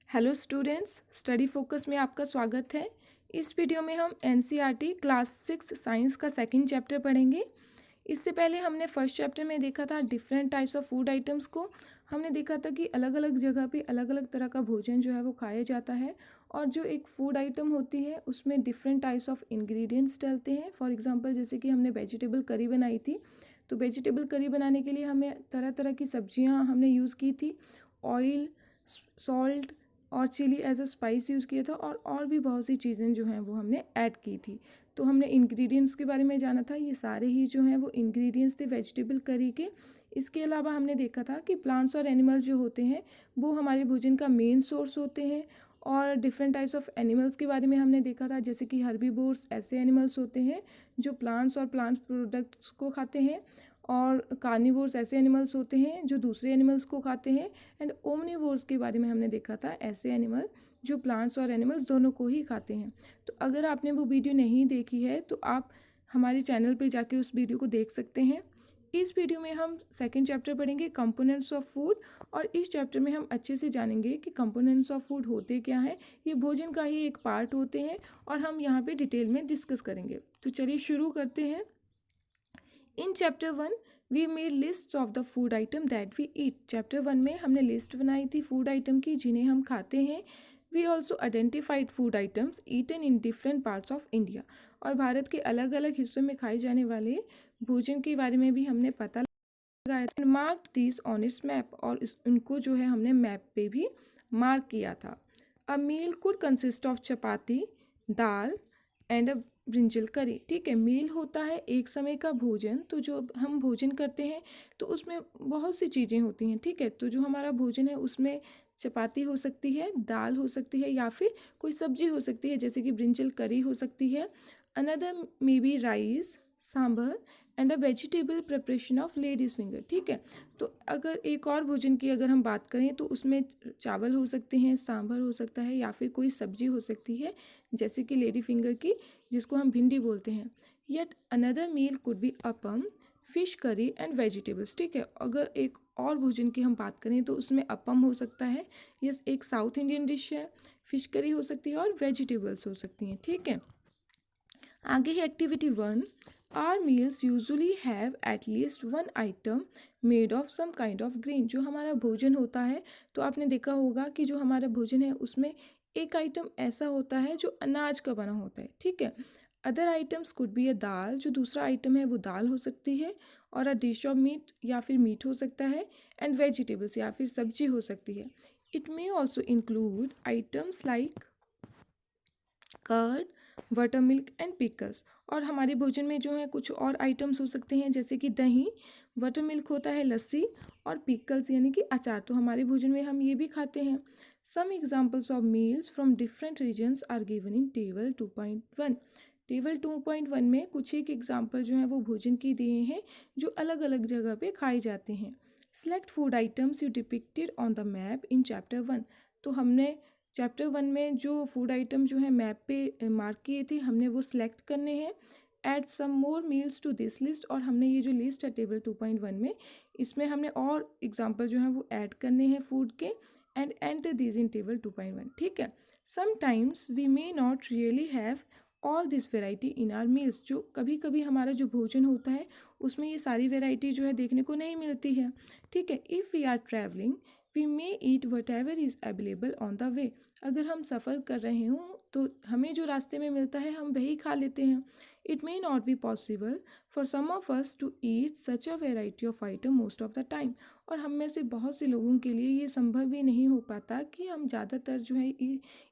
Hello students, study focus में आपका स्वागत है। इस वीडियो में हम एनसीईआरटी क्लास 6 साइंस का सेकंड चैप्टर पढ़ेंगे। इससे पहले हमने फर्स्ट चैप्टर में देखा था different types of food items को। हमने देखा था कि अलग अलग जगह पे अलग अलग तरह का भोजन जो है वो खाया जाता है, और जो एक फूड आइटम होती है उसमें डिफरेंट टाइप्स ऑफ इंग्रेडिएंट्स डलते हैं। फॉर एग्जांपल जैसे कि हमने वेजिटेबल करी बनाई थी, तो वेजिटेबल करी बनाने के लिए हमें तरह तरह की सब्जियां हमने यूज़ की थी। ऑयल, सॉल्ट और chilli as a spice use किया था, और भी बहुत सी चीज़ें जो हैं वो हमने ऐड की थी। तो हमने इंग्रेडिएंट्स के बारे में जाना था, ये सारे ही जो हैं वो इंग्रेडिएंट्स थे वेजिटेबल करी के। इसके अलावा हमने देखा था कि प्लांट्स और एनिमल्स जो होते हैं वो हमारे भोजन का मेन सोर्स होते हैं। और डिफरेंट टाइप्स ऑफ एनिमल्स के बारे में हमने देखा था, जैसे कि हर्बीवोर्स ऐसे एनिमल्स होते हैं जो प्लांट्स और प्लांट्स प्रोडक्ट्स को खाते हैं, और कार्निवोर्स ऐसे एनिमल्स होते हैं जो दूसरे एनिमल्स को खाते हैं। एंड ओमनिवोर्स के बारे में हमने देखा था, ऐसे एनिमल जो प्लांट्स और एनिमल्स दोनों को ही खाते हैं। तो अगर आपने वो वीडियो नहीं देखी है तो आप हमारे चैनल पे जाके उस वीडियो को देख सकते हैं। इस वीडियो में हम सेकंड चैप्टर पढ़ेंगे कंपोनेंट्स ऑफ फूड, और इस चैप्टर में हम अच्छे से जानेंगे कि कंपोनेंट्स ऑफ फूड होते क्या हैं। ये भोजन का ही एक पार्ट होते हैं और हम यहाँ पे डिटेल में डिस्कस करेंगे। तो चलिए शुरू करते हैं। In chapter 1 we made list of the food item that we eat. Chapter 1 में हमने लिस्ट बनाई थी फूड आइटम की जिन्हें हम खाते हैं। We also identified food items eaten in different parts of India. और भारत के अलग अलग हिस्सों में खाए जाने वाले भोजन के बारे में भी हमने पता लगाया था। Mark this on it's map, और उनको जो है हमने मैप पे भी मार्क किया था। A meal could consist of chapati, dal and a brinjal curry. ठीक है, मील होता है एक समय का भोजन। तो जो हम भोजन करते हैं तो उसमें बहुत सी चीज़ें होती हैं। ठीक है, तो जो हमारा भोजन है उसमें चपाती हो सकती है, दाल हो सकती है, या फिर कोई सब्जी हो सकती है जैसे कि ब्रिंजल करी हो सकती है। Another may be rice, sambar and a vegetable preparation of ladies finger. ठीक है, तो अगर एक और भोजन की अगर हम बात करें तो उसमें चावल हो सकते हैं, सांभर हो सकता है, या फिर कोई सब्जी हो सकती है जैसे कि लेडी फिंगर की, जिसको हम भिंडी बोलते हैं। Yet another meal could be appam, fish curry and vegetables. ठीक है, अगर एक और भोजन की हम बात करें तो उसमें अपम हो सकता है, यस एक साउथ इंडियन डिश है। फिश करी हो सकती है और वेजिटेबल्स हो सकती हैं। ठीक है, आगे है activity 1। Are meals usually have at least one item made of some kind of grain. जो हमारा भोजन होता है, तो आपने देखा होगा कि जो हमारा भोजन है उसमें एक आइटम ऐसा होता है जो अनाज का बना होता है। ठीक है, other items could be a dal, जो दूसरा आइटम है वो दाल हो सकती है, और अ डिश ऑफ मीट, या फिर मीट हो सकता है, एंड वेजिटेबल्स, या फिर सब्जी हो सकती है। It may also include items like curd, buttermilk and pickles. और हमारे भोजन में जो है कुछ और आइटम्स हो सकते हैं जैसे कि दही, बटर मिल्क होता है लस्सी, और पिकल्स यानी कि अचार, तो हमारे भोजन में हम ये भी खाते हैं। Some examples of meals from different regions are given in table 2.1। Table 2.1 में कुछ एक एग्जाम्पल जो है वो भोजन की दिए हैं जो अलग अलग जगह पे खाए जाते हैं। Select food items you depicted on the map in chapter 1। तो हमने चैप्टर 1 में जो फूड आइटम जो है मैप पे मार्क किए थे, हमने वो सिलेक्ट करने हैं। Add some more meals to this list, और हमने ये जो लिस्ट है टेबल 2.1 में, इसमें हमने और एग्जाम्पल जो है वो ऐड करने हैं फूड के, and enter these in table 2.1। ठीक है, sometimes we may not really have all this variety in our meals. जो कभी कभी हमारा जो भोजन होता है उसमें ये सारी वेराइटी जो है देखने को नहीं मिलती है। ठीक है, if we are travelling we may eat whatever is available on the way. अगर हम सफ़र कर रहे हों तो हमें जो रास्ते में मिलता है हम वही खा लेते हैं। It may not be possible for some of us to eat such a variety of item most of the time. और हम में से बहुत से लोगों के लिए ये संभव भी नहीं हो पाता कि हम ज़्यादातर जो है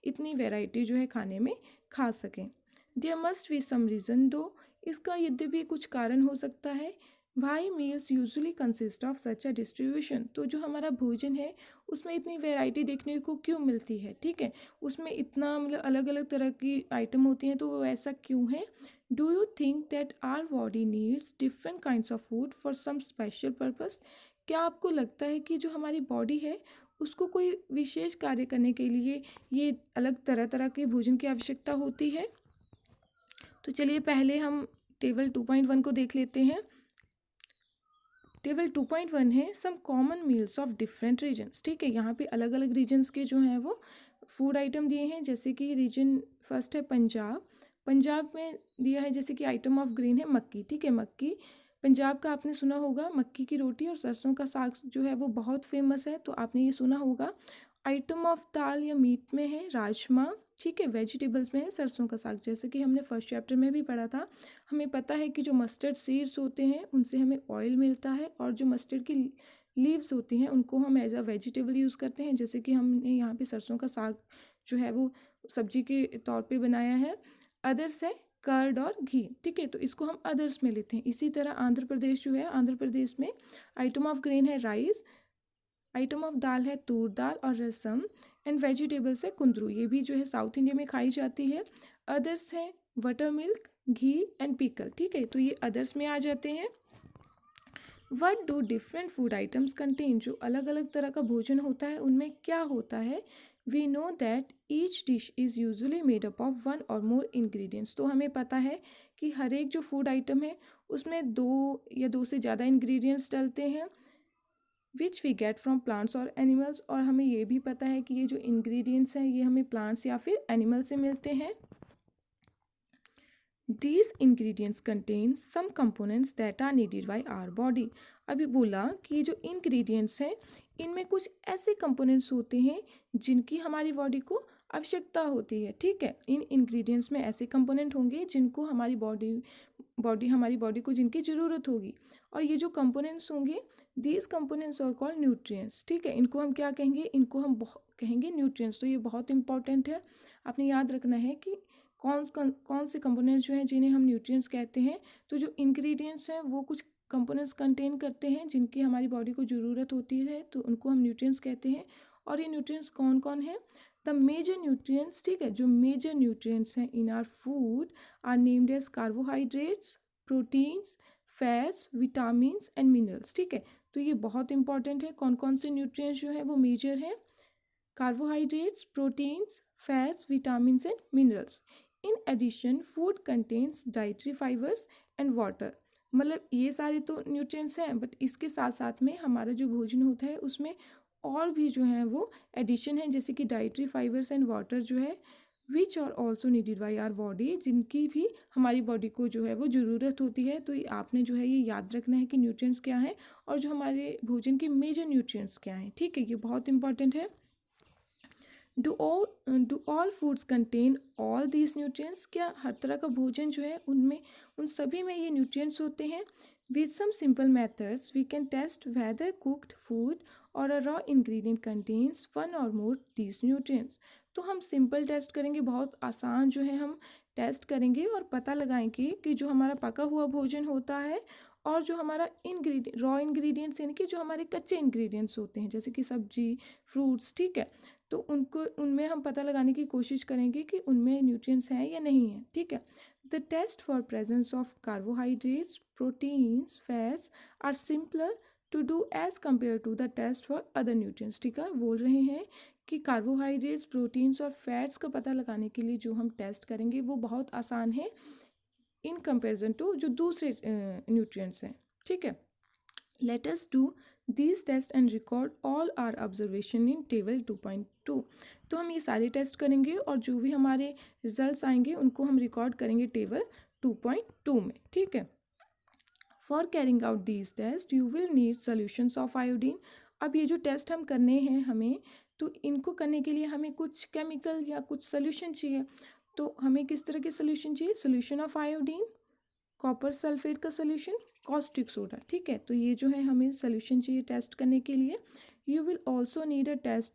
इतनी वेराइटी जो है खाने में खा सकें। There must be some reason though, इसका यद्यपि कुछ कारण हो सकता है। Why meals usually consist of such a distribution. तो जो हमारा भोजन है उसमें इतनी वैरायटी देखने को क्यों मिलती है। ठीक है, उसमें इतना मतलब अलग अलग तरह की आइटम होती हैं, तो वो ऐसा क्यों है। Do you think that our body needs different kinds of food for some special purpose. क्या आपको लगता है कि जो हमारी बॉडी है उसको कोई विशेष कार्य करने के लिए ये अलग तरह तरह के भोजन की आवश्यकता होती है। तो चलिए पहले हम टेबल 2.1 को देख लेते हैं। टेबल 2.1 है some common meals of different regions. ठीक है, यहाँ पे अलग अलग रीजन्स के जो हैं वो फूड आइटम दिए हैं, जैसे कि रीजन फर्स्ट है पंजाब। पंजाब में दिया है जैसे कि आइटम ऑफ ग्रेन है मक्की, ठीक है। मक्की पंजाब का आपने सुना होगा, मक्की की रोटी और सरसों का साग जो है वो बहुत फेमस है, तो आपने ये सुना होगा। आइटम ऑफ दाल या मीट में है राजमा, ठीक है। वेजिटेबल्स में है सरसों का साग, जैसे कि हमने फर्स्ट चैप्टर में भी पढ़ा था। हमें पता है कि जो मस्टर्ड सीड्स होते हैं उनसे हमें ऑयल मिलता है, और जो मस्टर्ड की लीव्स होती हैं उनको हम एज अ वेजिटेबल यूज़ करते हैं, जैसे कि हमने यहाँ पे सरसों का साग जो है वो सब्जी के तौर पे बनाया है। अदर्स है कर्ड और घी, ठीक है, तो इसको हम अदर्स में लेते हैं। इसी तरह आंध्र प्रदेश जो है, आंध्र प्रदेश में आइटम ऑफ ग्रेन है राइस, आइटम ऑफ दाल है तूर दाल और रसम, एंड वेजिटेबल्स है कुंदरू, ये भी जो है साउथ इंडिया में खाई जाती है। अदर्स है butter milk, ghee and pickle, ठीक है, तो ये अदर्स में आ जाते हैं। What do different food items contain, जो अलग अलग तरह का भोजन होता है उनमें क्या होता है। We know that each dish is usually made up of one or more ingredients, तो हमें पता है कि हर एक जो फूड आइटम है उसमें दो या दो से ज़्यादा इंग्रेडिएंट्स डलते हैं, which we get from plants और एनिमल्स, और हमें ये भी पता है कि ये जो इंग्रेडिएंट्स हैं ये हमें प्लांट्स या फिर एनिमल से मिलते हैं। These ingredients contain some components that are needed by our body। अभी बोला कि ये जो इंग्रेडिएंट्स हैं इनमें कुछ ऐसे कंपोनेंट्स होते हैं जिनकी हमारी बॉडी को आवश्यकता होती है, ठीक है। इन इंग्रेडिएंट्स में ऐसे कंपोनेंट होंगे जिनको हमारी हमारी बॉडी को जिनकी ज़रूरत होगी, और ये जो कंपोनेंट्स होंगे these components are called nutrients, ठीक है। इनको हम क्या कहेंगे, इनको हम कहेंगे न्यूट्रिएंट्स। तो ये बहुत इंपॉर्टेंट है, आपने याद रखना है कि कौन से कंपोनेंट्स जो हैं जिन्हें हम न्यूट्रिएंट्स कहते हैं। तो जो इंग्रेडिएंट्स हैं वो कुछ कंपोनेंट्स कंटेन करते हैं जिनकी हमारी बॉडी को ज़रूरत होती है, तो उनको हम न्यूट्रिएंट्स कहते हैं। और ये न्यूट्रिएंट्स कौन कौन हैं, द मेजर न्यूट्रिएंट्स, ठीक है, जो मेजर न्यूट्रिएंट्स हैं in our food are named as carbohydrates, proteins, fats, vitamins and minerals, ठीक है। तो ये बहुत इंपॉर्टेंट है, कौन कौन से न्यूट्रिएंट्स जो हैं वो मेजर हैं, carbohydrates, proteins, fats, vitamins and minerals. In addition food contains dietary fibres and water, मतलब ये सारे तो न्यूट्रिएंट्स हैं, बट इसके साथ साथ में हमारा जो भोजन होता है उसमें और भी जो है वो एडिशन है, जैसे कि डाइटरी फाइबर्स एंड वाटर जो है, which are also needed by our body, जिनकी भी हमारी बॉडी को जो है वो ज़रूरत होती है। तो आपने जो है ये याद रखना है कि न्यूट्रिएंट्स क्या हैं और जो हमारे भोजन के मेजर न्यूट्रिएंट्स क्या हैं, ठीक है, ये बहुत इंपॉर्टेंट है। Do all foods contain all these nutrients, क्या हर तरह का भोजन जो है उनमें उन सभी में ये न्यूट्रिएंट्स होते हैं। With some simple methods we can test whether cooked food or a raw ingredient contains one or more these nutrients. तो हम सिंपल टेस्ट करेंगे, बहुत आसान जो है हम टेस्ट करेंगे और पता लगाएंगे कि जो हमारा पका हुआ भोजन होता है और जो हमारा रॉ इंग्रेडिएंट्स यानी कि जो हमारे कच्चे इंग्रेडिएंट्स होते हैं, जैसे कि सब्जी, फ्रूट्स, ठीक है, तो उनमें हम पता लगाने की कोशिश करेंगे कि उनमें न्यूट्रिएंट्स हैं या नहीं है, ठीक है। The test for presence of carbohydrates, proteins, fats are simpler to do as compare to the test for other nutrients, ठीक है। बोल रहे हैं कि कार्बोहाइड्रेट्स, प्रोटीन्स और फैट्स का पता लगाने के लिए जो हम टेस्ट करेंगे वो बहुत आसान है इन कंपेरिजन टू जो दूसरे न्यूट्रिएंट्स हैं, ठीक है। Let us do these tests and record all our observation in table 2.2। तो हम ये सारे टेस्ट करेंगे और जो भी हमारे रिजल्ट्स आएंगे उनको हम रिकॉर्ड करेंगे टेबल 2.2 में, ठीक है। For carrying out these test you will need solutions of iodine. अब ये जो टेस्ट हम करने हैं हमें, तो इनको करने के लिए हमें कुछ केमिकल या कुछ सोल्यूशन चाहिए। तो हमें किस तरह के सोल्यूशन चाहिए, solution of iodine, copper sulphate का सोल्यूशन, कॉस्टिक सोडा, ठीक है। तो ये जो है हमें सोल्यूशन चाहिए टेस्ट करने के लिए। You will also need a test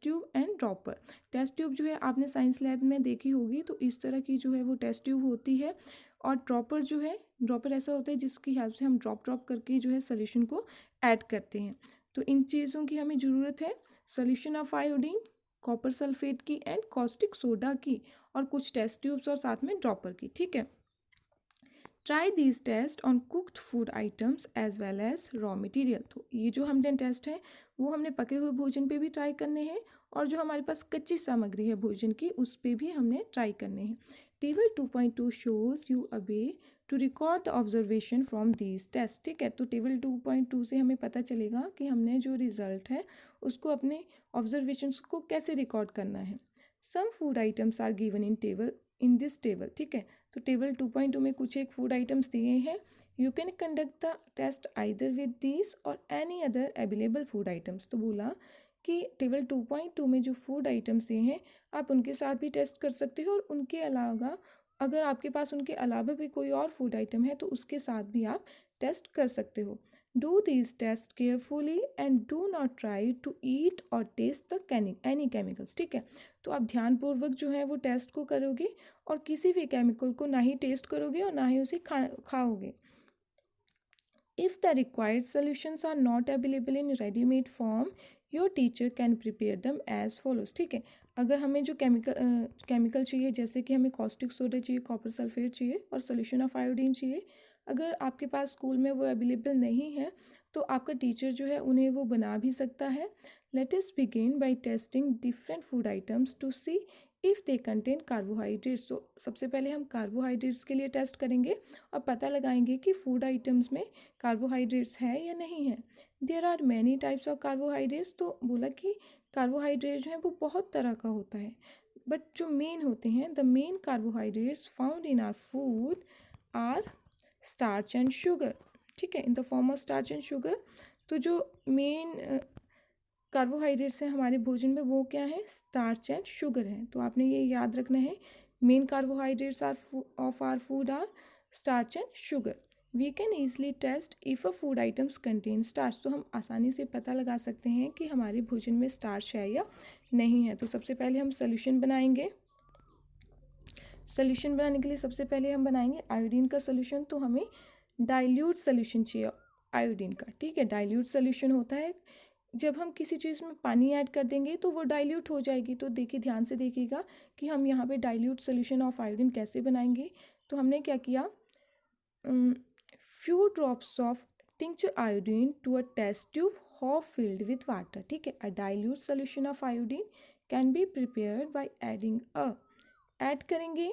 tube and dropper. Test tube जो है आपने साइंस लैब में देखी होगी, तो इस तरह की जो है वो टेस्ट ट्यूब होती है। और ड्रॉपर जो है, ड्रॉपर ऐसा होता है जिसकी हेल्प से हम ड्रॉप करके जो है सोल्यूशन को ऐड करते हैं। तो इन चीज़ों की हमें ज़रूरत है, solution of iodine, copper sulphate की एंड कॉस्टिक सोडा की, और कुछ टेस्ट ट्यूब्स और साथ में ड्रॉपर की, ठीक है। Try these test on cooked food items as well as raw material. तो ये जो हमने टेस्ट है वो हमने पके हुए भोजन पे भी ट्राई करने हैं, और जो हमारे पास कच्ची सामग्री है भोजन की उस पे भी हमने ट्राई करने हैं। Table 2.2 shows you a way to record the observation from these test. ठीक है, तो टेबल 2.2 से हमें पता चलेगा कि हमने जो रिजल्ट है उसको अपने ऑब्जर्वेशंस को कैसे रिकॉर्ड करना है। Some food items are given in this table. ठीक है, तो टेबल 2.2 में कुछ एक फूड आइटम्स दिए हैं। You can conduct the test either with this or any other available food items. तो बोला कि टेबल 2.2 में जो फूड आइटम्स दिए हैं आप उनके साथ भी टेस्ट कर सकते हो, और उनके अलावा अगर आपके पास उनके अलावा भी कोई और फूड आइटम है तो उसके साथ भी आप टेस्ट कर सकते हो। Do these test carefully and do not try to eat or taste the any chemicals. ठीक है, तो आप ध्यानपूर्वक जो है वो टेस्ट को करोगे और किसी भी केमिकल को ना ही टेस्ट करोगे और ना ही उसे खाओगे। If the required solutions are not available in ready-made form, your teacher can prepare them as follows। ठीक है, अगर हमें जो केमिकल चाहिए, जैसे कि हमें कॉस्टिक सोडा चाहिए, कॉपर सल्फेट चाहिए और सोल्यूशन ऑफ आयोडीन चाहिए, अगर आपके पास स्कूल में वो अवेलेबल नहीं है तो आपका टीचर जो है उन्हें वो बना भी सकता है। Let us begin by testing different food items to see if they contain carbohydrates. तो सबसे पहले हम कार्बोहाइड्रेट्स के लिए टेस्ट करेंगे और पता लगाएंगे कि फूड आइटम्स में कार्बोहाइड्रेट्स है या नहीं है। There are many types of carbohydrates. तो बोला कि कार्बोहाइड्रेट जो है वो बहुत तरह का होता है, बट जो मेन होते हैं, the main carbohydrates found in our food are starch and sugar. ठीक है, in the form of starch and sugar. तो जो मेन कार्बोहाइड्रेट्स हैं हमारे भोजन में वो क्या है, स्टार्च एंड शुगर है। तो आपने ये याद रखना है, main carbohydrates of our food are starch and sugar. We can easily test if a food items contain starch. तो हम आसानी से पता लगा सकते हैं कि हमारे भोजन में स्टार्च है या नहीं है। तो सबसे पहले हम सोल्यूशन बनाएंगे। सोल्यूशन बनाने के लिए सबसे पहले हम बनाएंगे आयोडीन का सोल्यूशन। तो हमें डाइल्यूट सोल्यूशन चाहिए आयोडीन का। ठीक है, डाइल्यूट सोल्यूशन होता है जब हम किसी चीज़ में पानी ऐड कर देंगे तो वो डाइल्यूट हो जाएगी। तो देखिए, ध्यान से देखिएगा कि हम यहाँ पे डाइल्यूट सोल्यूशन ऑफ आयोडीन कैसे बनाएंगे। तो हमने क्या किया, few drops of tincture iodine to a test tube half filled with water। ठीक है, a dilute solution of iodine can be prepared by adding a, add करेंगे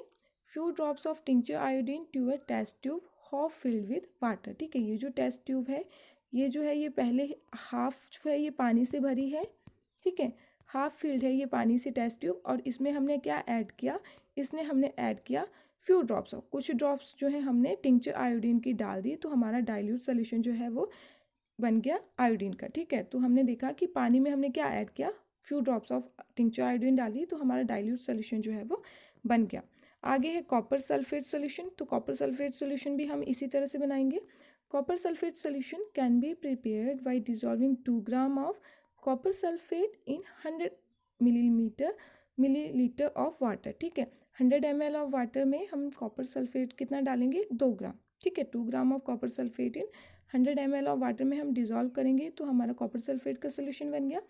few drops of tincture iodine to a test tube half filled with water। ठीक है, ये जो test tube है ये जो है ये पहले हाफ जो है ये पानी से भरी है। ठीक है, हाफ फिल्ड है ये पानी से टेस्ट ट्यूब, और इसमें हमने क्या ऐड किया, इसमें हमने ऐड किया फ्यू ड्रॉप्स ऑफ, कुछ ड्रॉप्स जो है हमने टिंक्चर आयोडीन की डाल दी। तो हमारा डाइल्यूट सोल्यूशन जो है वो बन गया आयोडीन का। ठीक है, तो हमने देखा कि पानी में हमने क्या ऐड किया, few drops of tincture iodine डाली, तो हमारा डाइल्यूट सोल्यूशन जो है वो बन गया। आगे है कॉपर सल्फेट सोल्यूशन। तो कॉपर सल्फेट सोल्यूशन भी हम इसी तरह से बनाएंगे। Copper sulphate solution can be prepared by dissolving 2 gram of copper sulphate in 100 millilitre of water. ठीक है, 100 ml ऑफ वाटर में हम कॉपर सल्फेट कितना डालेंगे, 2 ग्राम। ठीक है, 2 gram of copper sulphate in 100 ml of water में हम डिज़ोल्व करेंगे तो हमारा कॉपर सल्फेट का सोल्यूशन बन गया।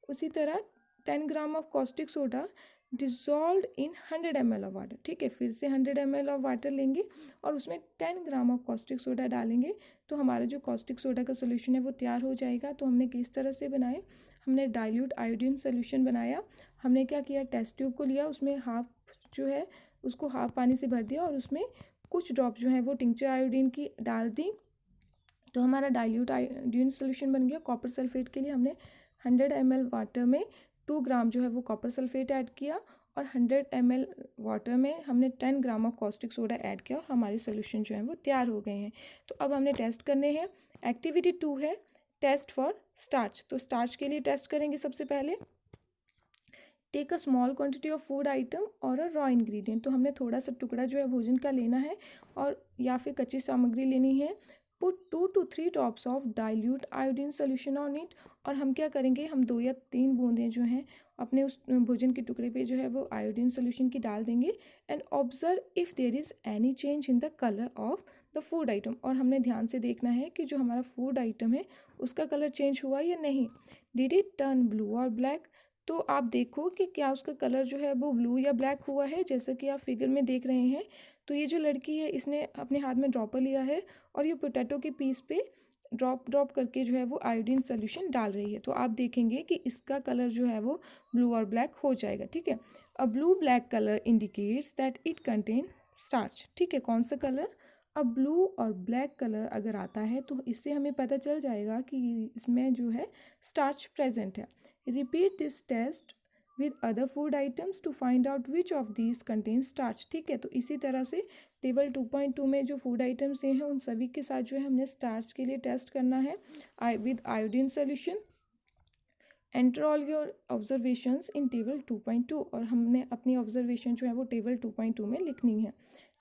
उसी तरह 10 gram of caustic soda dissolve in 100 ml of water. ठीक है, फिर से 100 ml ऑफ वाटर लेंगे और उसमें 10 ग्राम ऑफ कॉस्टिक सोडा डालेंगे तो हमारा जो कॉस्टिक सोडा का सोल्यूशन है वो तैयार हो जाएगा। तो हमने किस तरह से बनाए, हमने डाइल्यूट आयोडीन सोल्यूशन बनाया। हमने क्या किया, टेस्ट ट्यूब को लिया, उसमें हाफ जो है उसको हाफ पानी से भर दिया और उसमें कुछ ड्रॉप जो है वो टिंक्चर आयोडीन की डाल दी। तो हमारा डाइल्यूट आयोडीन सोल्यूशन बन गया। कॉपर सल्फेट के लिए हमने 100 ml वाटर में 2 ग्राम जो है वो कॉपर सल्फेट ऐड किया और 100 ml वाटर में हमने 10 gram of caustic soda add किया और हमारे सोल्यूशन जो है वो तैयार हो गए हैं। तो अब हमने टेस्ट करने हैं। एक्टिविटी 2 है टेस्ट फॉर स्टार्च। तो स्टार्च के लिए टेस्ट करेंगे सबसे पहले। Take a small quantity of food item or a raw ingredient. तो हमने थोड़ा सा टुकड़ा जो है भोजन का लेना है और या फिर कच्ची सामग्री लेनी है। Put 2 to 3 drops of dilute iodine solution on it. और हम क्या करेंगे, हम 2 या 3 बूंदें जो हैं अपने उस भोजन के टुकड़े पे जो है वो आयोडीन सोल्यूशन की डाल देंगे। And observe if there is any change in the colour of the food item. और हमने ध्यान से देखना है कि जो हमारा फूड आइटम है उसका कलर चेंज हुआ या नहीं। डिड इट टर्न ब्लू और ब्लैक। तो आप देखो कि क्या उसका कलर जो है वो ब्लू या ब्लैक हुआ है, जैसा कि आप फिगर में देख रहे हैं। तो ये जो लड़की है इसने अपने हाथ में ड्रॉपर लिया है और ये पोटैटो के पीस पे ड्रॉप करके जो है वो आयोडीन सोल्यूशन डाल रही है। तो आप देखेंगे कि इसका कलर जो है वो ब्लू और ब्लैक हो जाएगा। ठीक है, a blue black colour indicates that it contain starch. ठीक है, कौन सा कलर, अब ब्लू और ब्लैक कलर अगर आता है तो इससे हमें पता चल जाएगा कि इसमें जो है स्टार्च प्रेजेंट है। Repeat this test with other food items to find out which of these contain starch. ठीक है, तो इसी तरह से टेबल 2.2 में जो फूड आइटम्स ये हैं उन सभी के साथ जो है हमने स्टार्च के लिए टेस्ट करना है with iodine solution. Enter all your observations in table 2.2 और हमने अपनी ऑब्जर्वेशन जो है वो टेबल 2.2 में लिखनी है।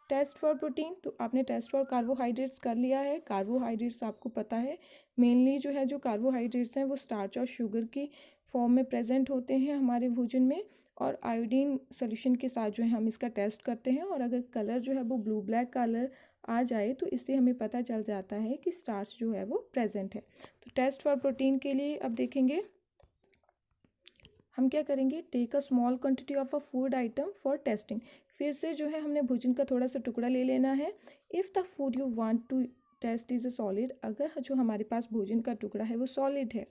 टेस्ट फॉर प्रोटीन, तो आपने टेस्ट फॉर कार्बोहाइड्रेट्स कर लिया है। कार्बोहाइड्रेट्स आपको पता है मेनली जो है जो कार्बोहाइड्रेट्स हैं वो स्टार्च और शुगर की फॉर्म में प्रेजेंट होते हैं हमारे भोजन में, और आयोडीन सोल्यूशन के साथ जो है हम इसका टेस्ट करते हैं, और अगर कलर जो है वो ब्लू ब्लैक कलर आ जाए तो इससे हमें पता चल जाता है कि स्टार्च जो है वो प्रेजेंट है। तो टेस्ट फॉर प्रोटीन के लिए अब देखेंगे हम क्या करेंगे। Take a small quantity of a food item for testing. फिर से जो है हमने भोजन का थोड़ा सा टुकड़ा ले लेना है। If the food you want to test is a solid, अगर जो हमारे पास भोजन का टुकड़ा है वो सॉलिड है,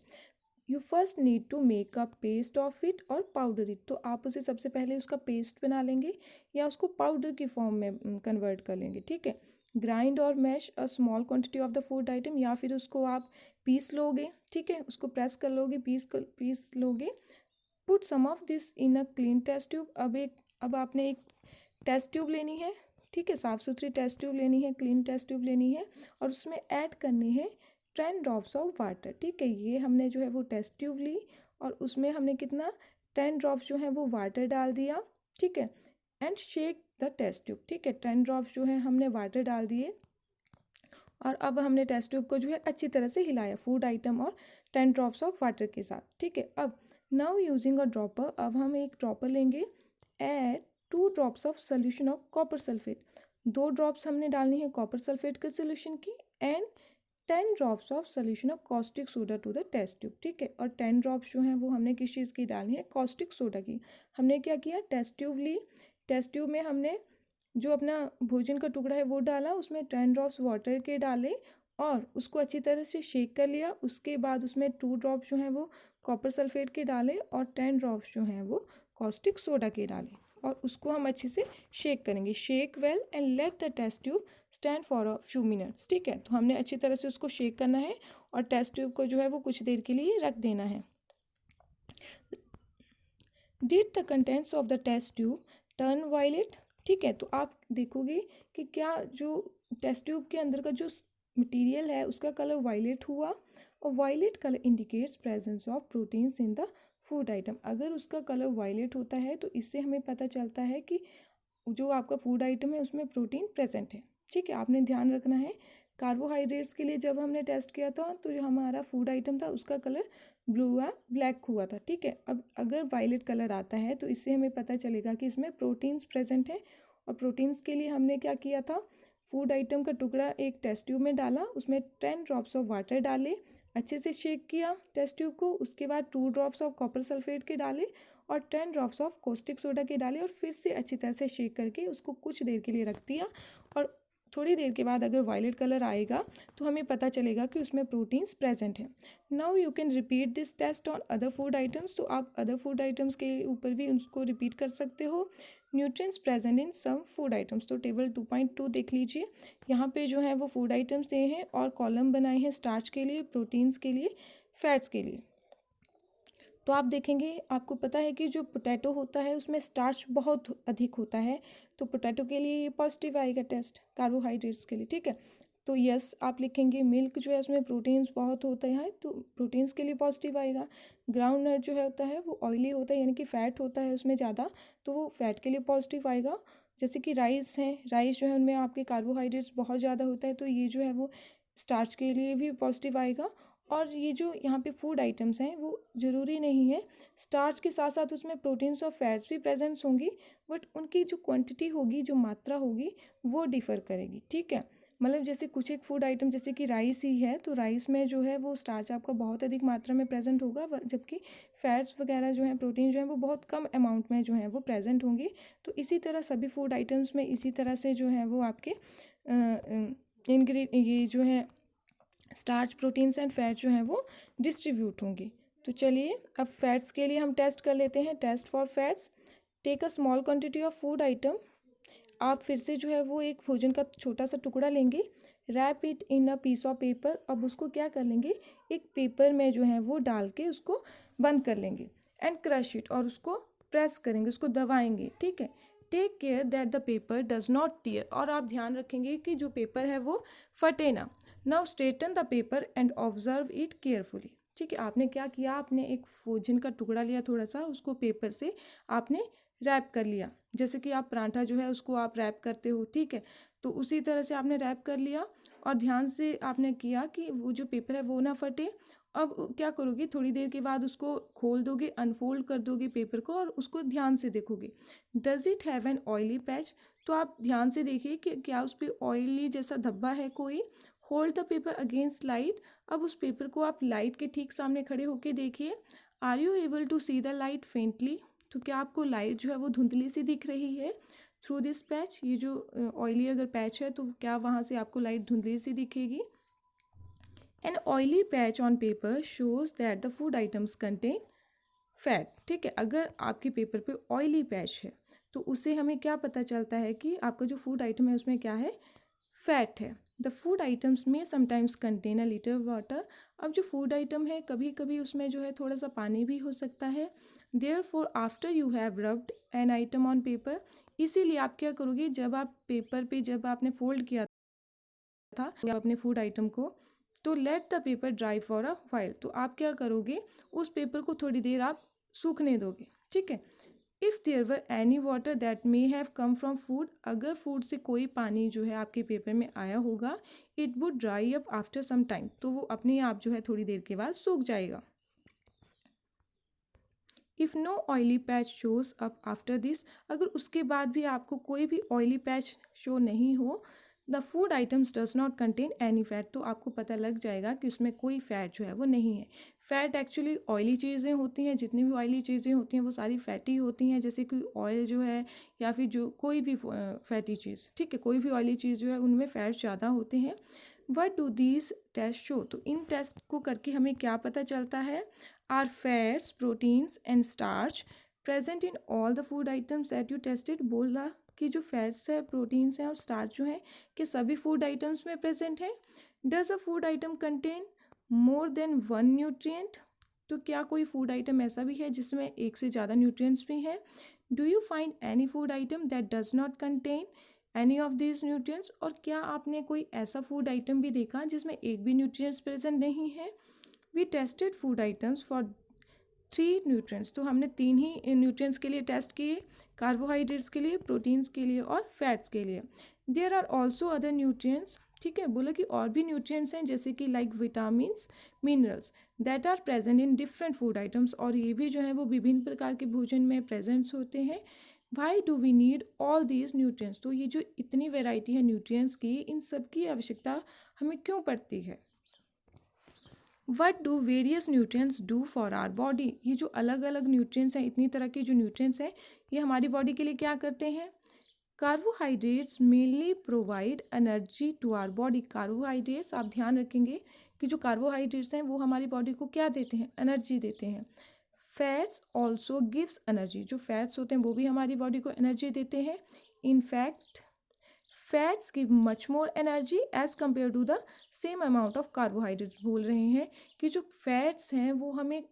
you first need to make a paste of it or powder it, तो आप उसे सबसे पहले उसका पेस्ट बना लेंगे या उसको पाउडर की फॉर्म में कन्वर्ट कर लेंगे। ठीक है, grind or mash a small quantity of the food item, या फिर उसको आप पीस लोगे। ठीक है, उसको प्रेस कर लोगे, पीस लोगे। Put some of this in a clean test tube, अब आपने एक टेस्ट ट्यूब लेनी है। ठीक है, साफ़ सुथरी टेस्ट ट्यूब लेनी है, क्लीन टेस्ट ट्यूब लेनी है, और उसमें ऐड करनी है 10 ड्रॉप्स ऑफ वाटर। ठीक है, ये हमने जो है वो टेस्ट ट्यूब ली और उसमें हमने कितना 10 ड्रॉप्स जो है वो वाटर डाल दिया। ठीक है, and shake the test tube. ठीक है, 10 ड्रॉप्स जो है हमने वाटर डाल दिए और अब हमने टेस्ट ट्यूब को जो है अच्छी तरह से हिलाया फूड आइटम और 10 ड्रॉप्स ऑफ वाटर के साथ। ठीक है, अब नाउ यूजिंग अ ड्रॉपर, अब हम एक ड्रॉपर लेंगे। Add 2 drops of solution of copper sulphate, 2 drops हमने डालनी है कॉपर सल्फेट के सोल्यूशन की, and 10 drops of solution of caustic soda to the test tube. ठीक है, और 10 ड्रॉप्स जो हैं वो हमने किस चीज़ की डालनी है, कॉस्टिक सोडा की। हमने क्या किया, टेस्ट ट्यूब ली, टेस्ट ट्यूब में हमने जो अपना भोजन का टुकड़ा है वो डाला, उसमें 10 ड्रॉप्स वाटर के डाले और उसको अच्छी तरह से शेक कर लिया। उसके बाद उसमें 2 ड्रॉप्स जो हैं वो कॉपर सल्फेट के डाले और 10 ड्रॉप्स जो हैं वो कॉस्टिक सोडा के डाले, और उसको हम अच्छे से शेक करेंगे। Shake well and let the test tube stand for a few minutes. ठीक है, तो हमने अच्छी तरह से उसको शेक करना है और टेस्ट ट्यूब को जो है वो कुछ देर के लिए रख देना है। Did the contents of the test tube turn violet. ठीक है, तो आप देखोगे कि क्या जो टेस्ट ट्यूब के अंदर का जो मटेरियल है उसका कलर वायलेट हुआ, और violet colour indicates presence of proteins in the food item. अगर उसका कलर वायलेट होता है तो इससे हमें पता चलता है कि जो आपका फूड आइटम है उसमें प्रोटीन प्रेजेंट है। ठीक है, आपने ध्यान रखना है। कार्बोहाइड्रेट्स के लिए जब हमने टेस्ट किया था तो जो हमारा फूड आइटम था उसका कलर ब्लू या ब्लैक हुआ था। ठीक है, अब अगर वायलेट कलर आता है तो इससे हमें पता चलेगा कि इसमें प्रोटीन्स प्रेजेंट है, और प्रोटीन्स के लिए हमने क्या किया था, फूड आइटम का टुकड़ा एक टेस्ट ट्यूब में डाला, उसमें 10 ड्रॉप्स ऑफ वाटर डाले, अच्छे से शेक किया टेस्ट ट्यूब को, उसके बाद 2 ड्रॉप्स ऑफ कॉपर सल्फेट के डाले और 10 ड्रॉप्स ऑफ कॉस्टिक सोडा के डाले, और फिर से अच्छी तरह से शेक करके उसको कुछ देर के लिए रख दिया। और थोड़ी देर के बाद अगर वायलेट कलर आएगा तो हमें पता चलेगा कि उसमें प्रोटीन्स प्रेजेंट हैं। Now you can repeat this test on other food items, तो आप अदर फूड आइटम्स के ऊपर भी उसको रिपीट कर सकते हो। Nutrients present in some food items, तो टेबल 2.2 देख लीजिए, यहाँ पे जो है वो फूड आइटम्स दिए हैं और कॉलम बनाए हैं स्टार्च के लिए, प्रोटीन्स के लिए, फैट्स के लिए। तो आप देखेंगे, आपको पता है कि जो पोटैटो होता है उसमें स्टार्च बहुत अधिक होता है, तो पोटैटो के लिए ये पॉजिटिव आएगा टेस्ट कार्बोहाइड्रेट्स के लिए। ठीक है, तो यस आप लिखेंगे। मिल्क जो है उसमें प्रोटीन्स बहुत होते हैं तो प्रोटीन्स के लिए पॉजिटिव आएगा। ग्राउंड नट जो है होता है वो ऑयली होता है, यानी कि फ़ैट होता है उसमें ज़्यादा, तो वो फैट के लिए पॉजिटिव आएगा। जैसे कि राइस है, राइस जो है उनमें आपके कार्बोहाइड्रेट्स बहुत ज़्यादा होता है, तो ये जो है वो स्टार्च के लिए भी पॉजिटिव आएगा। और ये जो यहाँ पे फूड आइटम्स हैं वो ज़रूरी नहीं है स्टार्च के साथ साथ उसमें प्रोटीन्स और फैट्स भी प्रेजेंट्स होंगी, बट उनकी जो क्वांटिटी होगी, जो मात्रा होगी वो डिफ़र करेगी। ठीक है, मतलब जैसे कुछ एक फूड आइटम जैसे कि राइस ही है तो राइस में जो है वो स्टार्च आपका बहुत अधिक मात्रा में प्रेजेंट होगा, जबकि फैट्स वगैरह जो हैं, प्रोटीन जो है वो बहुत कम अमाउंट में जो है वो प्रेजेंट होंगी। तो इसी तरह सभी फूड आइटम्स में इसी तरह से जो है वो आपके ये जो है स्टार्च, प्रोटीन्स एंड फैट जो हैं वो डिस्ट्रीब्यूट होंगी। तो चलिए अब फैट्स के लिए हम टेस्ट कर लेते हैं। Test for fats, take a small quantity of food item, आप फिर से जो है वो एक भोजन का छोटा सा टुकड़ा लेंगे, wrap it in a piece of paper. अब उसको क्या कर लेंगे, एक पेपर में जो है वो डाल के उसको बंद कर लेंगे, एंड क्रश इट, और उसको प्रेस करेंगे, उसको दबाएंगे, ठीक है। Take care that the paper does not tear, और आप ध्यान रखेंगे कि जो पेपर है वो फटे ना। Now straighten the paper and observe it carefully, ठीक है। आपने क्या किया, आपने एक भोजन का टुकड़ा लिया थोड़ा सा, उसको पेपर से आपने रैप कर लिया, जैसे कि आप पराठा जो है उसको आप रैप करते हो, ठीक है। तो उसी तरह से आपने रैप कर लिया, और ध्यान से आपने किया कि वो जो पेपर है वो ना फटे। अब क्या करोगे, थोड़ी देर के बाद उसको खोल दोगे, अनफोल्ड कर दोगे पेपर को, और उसको ध्यान से देखोगे। Does it have an oily patch, तो आप ध्यान से देखिए कि क्या उस पर ऑयली जैसा धब्बा है कोई। Hold the paper against light, अब उस पेपर को आप लाइट के ठीक सामने खड़े होके देखिए। Are you able to see the light faintly, तो क्या आपको लाइट जो है वो धुंधली सी दिख रही है थ्रू दिस पैच। ये जो ऑयली अगर पैच है तो क्या वहाँ से आपको लाइट धुंधली सी दिखेगी। An oily patch on paper shows that the food items contain fat, ठीक है। अगर आपके पेपर पे ऑयली पैच है तो उससे हमें क्या पता चलता है कि आपका जो फूड आइटम है उसमें क्या है, फैट है। द फूड आइटम्स में sometimes contain a little water, अब जो फूड आइटम है कभी कभी उसमें जो है थोड़ा सा पानी भी हो सकता है। Therefore after you have rubbed an item on paper, इसीलिए आप क्या करोगे, जब आप पेपर पे जब आपने फोल्ड किया था अपने फूड आइटम को, तो let the paper dry for a while, तो आप क्या करोगे, उस पेपर को थोड़ी देर आप सूखने दोगे, ठीक है। If there were any water that may have come from food, अगर फूड से कोई पानी जो है आपके पेपर में आया होगा, it would dry up after some time, तो वो अपने आप जो है थोड़ी देर के बाद सूख जाएगा। If no oily patch shows up after this, अगर उसके बाद भी आपको कोई भी ऑयली पैच शो नहीं हो, the food items does not contain any fat, तो आपको पता लग जाएगा कि उसमें कोई फैट जो है वो नहीं है। फैट एक्चुअली ऑयली चीज़ें होती हैं, जितनी भी ऑयली चीज़ें होती हैं वो सारी फैटी होती हैं, जैसे कि ऑयल जो है या फिर जो कोई भी फैटी चीज़, ठीक है, कोई भी ऑयली चीज़ जो है उनमें फैट ज़्यादा होते हैं। What do these test show, तो इन टेस्ट को करके हमें क्या पता चलता है, are fats proteins and starch present in all the food items that you tested, बोला कि जो फैट्स है, प्रोटीन्स हैं और स्टार्च जो है कि सभी फूड आइटम्स में प्रेजेंट है। Does a food atom contain more than one nutrient, तो क्या कोई फूड आइटम ऐसा भी है जिसमें एक से ज़्यादा न्यूट्रिएंट्स भी हैं। Do you find any food item that does not contain any of these nutrients, और क्या आपने कोई ऐसा फूड आइटम भी देखा जिसमें एक भी न्यूट्रिएंट्स प्रेजेंट नहीं है। We tested food items for 3 nutrients, तो हमने 3 ही न्यूट्रिएंट्स के लिए टेस्ट किए, कार्बोहाइड्रेट्स के लिए, प्रोटीन्स के लिए और फैट्स के लिए। There are also other nutrients, ठीक है, बोला कि और भी न्यूट्रिएंट्स हैं जैसे कि like vitamins, minerals that are present in different food items, और ये भी जो है वो विभिन्न प्रकार के भोजन में प्रेजेंट्स होते हैं। Why do we need all these nutrients, तो ये जो इतनी वेराइटी है न्यूट्रिएंट्स की, इन सब की आवश्यकता हमें क्यों पड़ती है। What do various nutrients do for our body, ये जो अलग अलग न्यूट्रिएंट्स हैं, इतनी तरह के जो न्यूट्रिएंट्स हैं, ये हमारी बॉडी के लिए क्या करते हैं। Carbohydrates mainly provide energy to our body, carbohydrates आप ध्यान रखेंगे कि जो कार्बोहाइड्रेट्स हैं वो हमारी बॉडी को क्या देते हैं, एनर्जी देते हैं। फैट्स ऑल्सो गिव्स एनर्जी, जो फैट्स होते हैं वो भी हमारी बॉडी को एनर्जी देते हैं। In fact fats give much more energy as compare to the same amount of carbohydrates, बोल रहे हैं कि जो फैट्स हैं वो हमें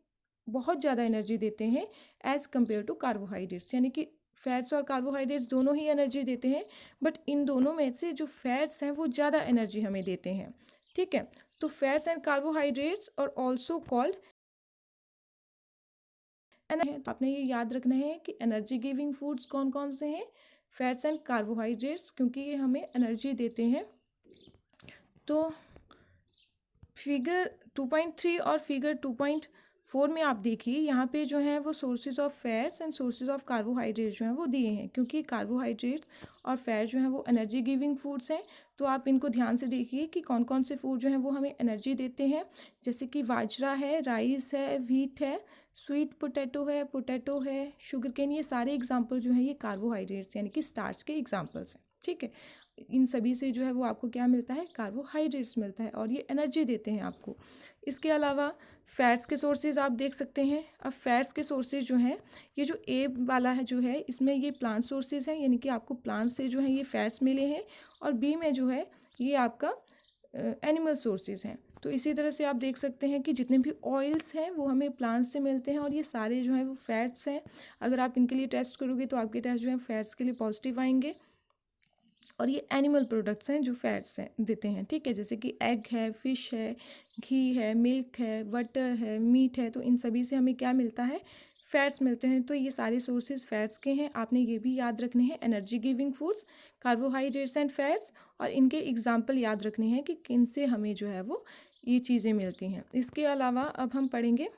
बहुत ज़्यादा एनर्जी देते हैं एज़ कम्पेयर टू कार्बोहाइड्रेट्स, यानी कि फैट्स और कार्बोहाइड्रेट्स दोनों ही एनर्जी देते हैं, बट इन दोनों में से जो फैट्स हैं वो ज़्यादा एनर्जी हमें देते हैं, ठीक है। तो फैट्स एंड कार्बोहाइड्रेट्स और ऑल्सो कॉल्ड एनर्जी, तो आपने ये याद रखना है कि एनर्जी गिविंग फूड्स कौन कौन से हैं, फैट्स एंड कार्बोहाइड्रेट्स, क्योंकि ये हमें एनर्जी देते हैं। तो फिगर 2.3 और फिगर 2.4 में आप देखिए, यहाँ पे जो है वो sources of fats and sources of carbohydrate जो हैं वो दिए हैं, क्योंकि कार्बोहाइड्रेट्स और फैट जो हैं वो एनर्जी गिविंग फूड्स हैं। तो आप इनको ध्यान से देखिए कि कौन कौन से फूड जो हैं वो हमें एनर्जी देते हैं, जैसे कि बाजरा है, राइस है, व्हीट है, स्वीट पोटैटो है, शुगर केन, ये सारे एग्जाम्पल जो हैं ये कार्बोहाइड्रेट्स यानी कि स्टार्च के एग्जाम्पल्स हैं, ठीक है। इन सभी से जो है वो आपको क्या मिलता है, कार्बोहाइड्रेट्स मिलता है, और ये एनर्जी देते हैं आपको। इसके अलावा फैट्स के सोर्सेज आप देख सकते हैं। अब फैट्स के सोर्सेज जो हैं, ये जो ए वाला है जो है, इसमें ये प्लांट सोर्सेज हैं, यानी कि आपको प्लांट से जो है ये फैट्स मिले हैं। और बी में जो है ये आपका एनिमल सोर्सेज हैं। तो इसी तरह से आप देख सकते हैं कि जितने भी ऑयल्स हैं वो हमें प्लांट से मिलते हैं, और ये सारे जो हैं वो फैट्स हैं। अगर आप इनके लिए टेस्ट करोगे तो आपके टेस्ट जो है फैट्स के लिए पॉजिटिव आएंगे। और ये एनिमल प्रोडक्ट्स हैं जो फैट्स हैं देते हैं, ठीक है, जैसे कि एग है, फिश है, घी है, मिल्क है, बटर है, मीट है। तो इन सभी से हमें क्या मिलता है? फैट्स मिलते हैं। तो ये सारे सोर्सेज फैट्स के हैं। आपने ये भी याद रखने हैं, energy giving foods, carbohydrates and fats, और इनके एग्जाम्पल याद रखने हैं कि किन से हमें जो है वो ये चीज़ें मिलती हैं। इसके अलावा अब हम पढ़ेंगे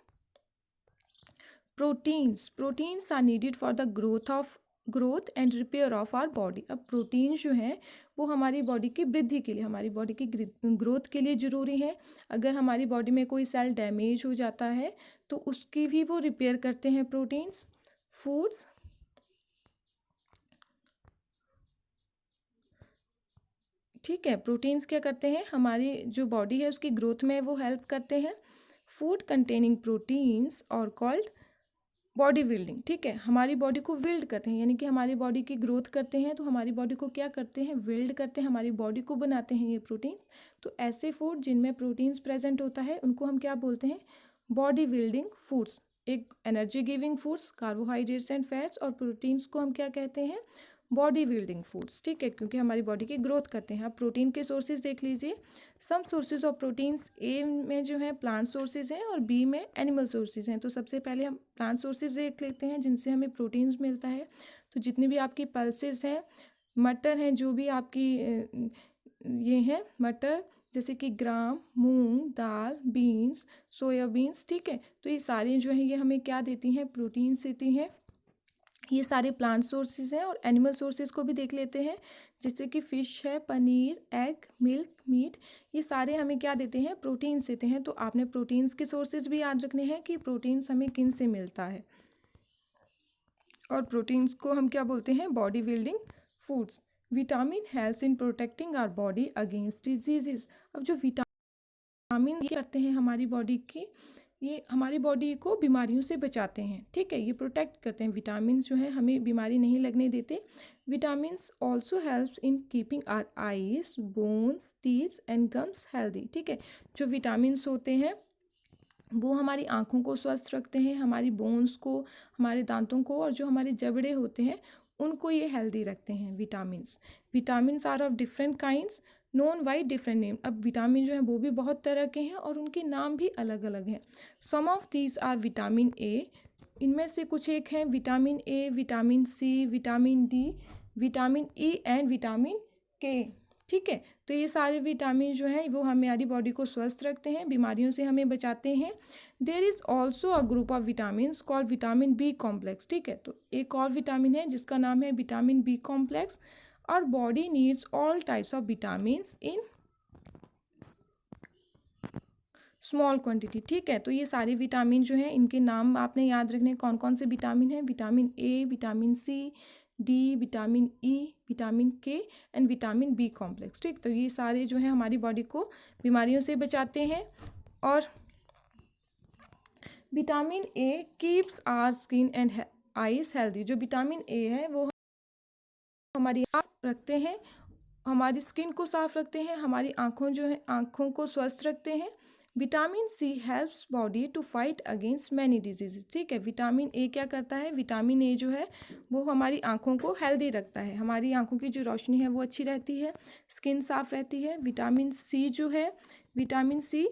proteins. Proteins are needed for the growth and repair of our body. अब प्रोटीन जो हैं वो हमारी बॉडी की वृद्धि के लिए, हमारी बॉडी की ग्रोथ के लिए ज़रूरी है। अगर हमारी बॉडी में कोई सेल डैमेज हो जाता है तो उसकी भी वो रिपेयर करते हैं प्रोटीन्स। फूड्स, ठीक है, प्रोटीन्स क्या करते हैं? हमारी जो बॉडी है उसकी ग्रोथ में वो हेल्प करते हैं। फूड कंटेनिंग प्रोटीन्स और कॉल्ड बॉडी बिल्डिंग, ठीक है, हमारी बॉडी को बिल्ड करते हैं, यानी कि हमारी बॉडी की ग्रोथ करते हैं। तो हमारी बॉडी को क्या करते हैं? बिल्ड करते हैं, हमारी बॉडी को बनाते हैं ये प्रोटीन्स। तो ऐसे फूड जिनमें प्रोटीन्स प्रेजेंट होता है उनको हम क्या बोलते हैं? Body building foods. एक energy giving foods, carbohydrates and fats, और प्रोटीन्स को हम क्या कहते हैं? बॉडी बिल्डिंग फूड्स, ठीक है, क्योंकि हमारी बॉडी की ग्रोथ करते हैं। अब प्रोटीन के सोर्सेज देख लीजिए। सम सोर्सेज ऑफ प्रोटीन्स, ए में जो है प्लांट सोर्सेज हैं और बी में एनिमल सोर्सेज हैं। तो सबसे पहले हम प्लांट सोर्सेज देख लेते हैं जिनसे हमें प्रोटीन्स मिलता है। तो जितनी भी आपकी पल्सेस हैं, मटर हैं, जो भी आपकी ये हैं मटर, जैसे कि ग्राम, मूंग दाल, बीन्स, सोयाबीन्स, ठीक है, तो ये सारी जो है ये हमें क्या देती हैं? प्रोटीन्स देती हैं। ये सारे प्लांट सोर्सेज हैं। और एनिमल सोर्सेज को भी देख लेते हैं, जैसे कि फ़िश है, पनीर, एग, मिल्क, मीट, ये सारे हमें क्या देते हैं? प्रोटीन्स देते हैं। तो आपने प्रोटीन्स के सोर्सेज भी याद रखने हैं कि प्रोटीन्स हमें किन से मिलता है। और प्रोटीन्स को हम क्या बोलते हैं? Body building foods. Vitamin helps in protecting our body against diseases. अब जो विटामिन ये करते हैं हमारी बॉडी की, ये हमारी बॉडी को बीमारियों से बचाते हैं, ठीक है, ये प्रोटेक्ट करते हैं। विटामिन जो है हमें बीमारी नहीं लगने देते। Vitamins also helps in keeping our eyes, bones, teeth and gums healthy, ठीक है, जो विटामिन्स होते हैं वो हमारी आँखों को स्वस्थ रखते हैं, हमारी बोन्स को, हमारे दांतों को, और जो हमारे जबड़े होते हैं उनको ये हेल्दी रखते हैं। Vitamins are of different kinds known by different name. अब विटामिन जो है वो भी बहुत तरह के हैं और उनके नाम भी अलग अलग हैं। Some of these are vitamin A, इनमें से कुछ एक हैं vitamin A, vitamin C, vitamin D, vitamin E and vitamin K, ठीक है। तो ये सारे विटामिन जो हैं वो हमारी बॉडी को स्वस्थ रखते हैं, बीमारियों से हमें बचाते हैं। There is also a group of vitamin called vitamin B complex, ठीक है, तो एक और विटामिन है जिसका नाम है विटामिन बी कॉम्प्लेक्स। और body needs all types of vitamin in small quantity, ठीक है। तो ये सारे विटामिन जो हैं इनके नाम आपने याद रखने, कौन कौन से विटामिन हैं? Vitamin A, vitamin C, D, vitamin E, vitamin K and vitamin B complex, ठीक। तो ये सारे जो हैं हमारी बॉडी को बीमारियों से बचाते हैं। और vitamin A keeps our skin and eyes healthy. जो विटामिन ए है वो हमारी साफ रखते हैं, हमारी स्किन को साफ रखते हैं, हमारी आँखों जो है आँखों को स्वस्थ रखते हैं। Vitamin C helps body to fight against many diseases, ठीक है। विटामिन ए क्या करता है? विटामिन ए जो है वो हमारी आँखों को हेल्दी रखता है, हमारी आँखों की जो रोशनी है वो अच्छी रहती है, स्किन साफ रहती है। विटामिन सी जो है, vitamin C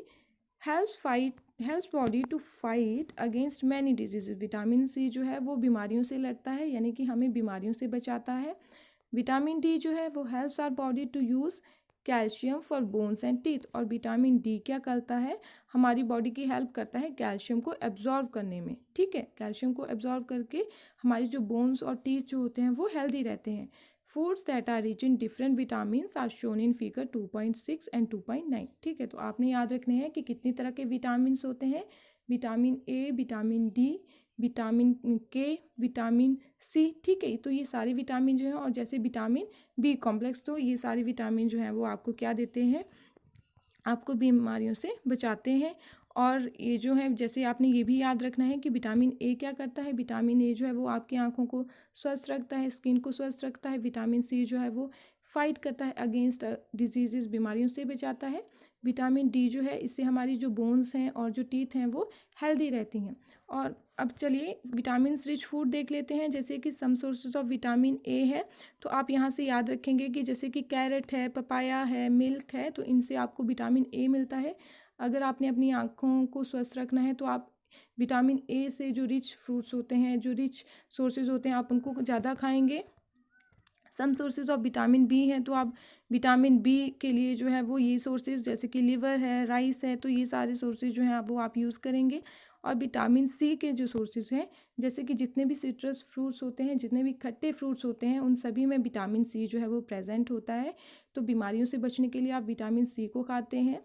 helps body to fight against many diseases. Vitamin C जो है वो बीमारियों से लड़ता है, यानी कि हमें बीमारियों से बचाता है। विटामिन डी जो है वो helps our body to use calcium for bones and teeth. और विटामिन डी क्या करता है? हमारी बॉडी की हेल्प करता है कैल्शियम को एब्जॉर्व करने में, ठीक है, कैल्शियम को एब्जॉर्व करके हमारी जो बोन्स और टीथ जो होते हैं वो हेल्दी रहते हैं। Foods that are rich in different vitamins are shown in figure 2.6 and 2.9, ठीक है। तो आपने याद रखने हैं कि कितनी तरह के विटामिन्स होते हैं? Vitamin A, vitamin D, vitamin के, विटामिन सी, ठीक है। तो ये सारे विटामिन जो हैं, और जैसे विटामिन बी कॉम्प्लेक्स, तो ये सारे विटामिन जो हैं वो आपको क्या देते हैं? आपको बीमारियों से बचाते हैं। और ये जो है जैसे आपने ये भी याद रखना है कि विटामिन ए क्या करता है, विटामिन ए जो है वो आपकी आँखों को स्वस्थ रखता है, स्किन को स्वस्थ रखता है। विटामिन सी जो है वो फाइट करता है अगेंस्ट डिजीज़, बीमारियों से बचाता है। विटामिन डी जो है इससे हमारी जो बोन्स हैं और जो टीथ हैं वो हेल्दी रहती हैं। और अब चलिए विटामिन रिच फूड देख लेते हैं, जैसे कि some sources of vitamin A है। तो आप यहाँ से याद रखेंगे कि जैसे कि कैरेट है, पपाया है, मिल्क है, तो इनसे आपको विटामिन ए मिलता है। अगर आपने अपनी आँखों को स्वस्थ रखना है तो आप विटामिन ए से जो रिच फ्रूट्स होते हैं, जो रिच सोर्सेज होते हैं, आप उनको ज़्यादा खाएंगे। Some sources of vitamin B हैं, तो आप विटामिन बी के लिए जो है वो ये सोर्सेज जैसे कि लिवर है, राइस है, तो ये सारे सोर्सेज जो हैं वो आप यूज़ करेंगे। और विटामिन सी के जो सोर्सेज हैं, जैसे कि जितने भी सिट्रस फ्रूट्स होते हैं, जितने भी खट्टे फ्रूट्स होते हैं, उन सभी में विटामिन सी जो है वो प्रेजेंट होता है। तो बीमारियों से बचने के लिए आप विटामिन सी को खाते हैं।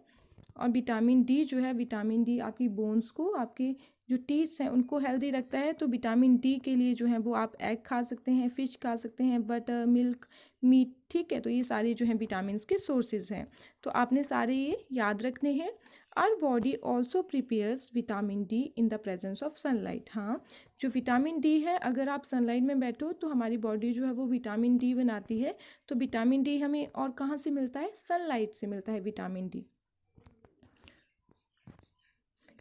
और विटामिन डी जो है, विटामिन डी आपकी बोन्स को, आपकी जो टीथ हैं उनको हेल्दी रखता है। तो विटामिन डी के लिए जो है वो आप एग खा सकते हैं, फिश खा सकते हैं, बटर, मिल्क, मीट, ठीक है। तो ये सारे जो हैं विटामिन के सोर्सेज हैं, तो आपने सारे ये याद रखने हैं। Our body also prepares vitamin D in the presence of sunlight. हाँ, जो विटामिन डी है, अगर आप सनलाइट में बैठो तो हमारी बॉडी जो है वो विटामिन डी बनाती है। तो विटामिन डी हमें और कहाँ से मिलता है? सनलाइट से मिलता है vitamin D.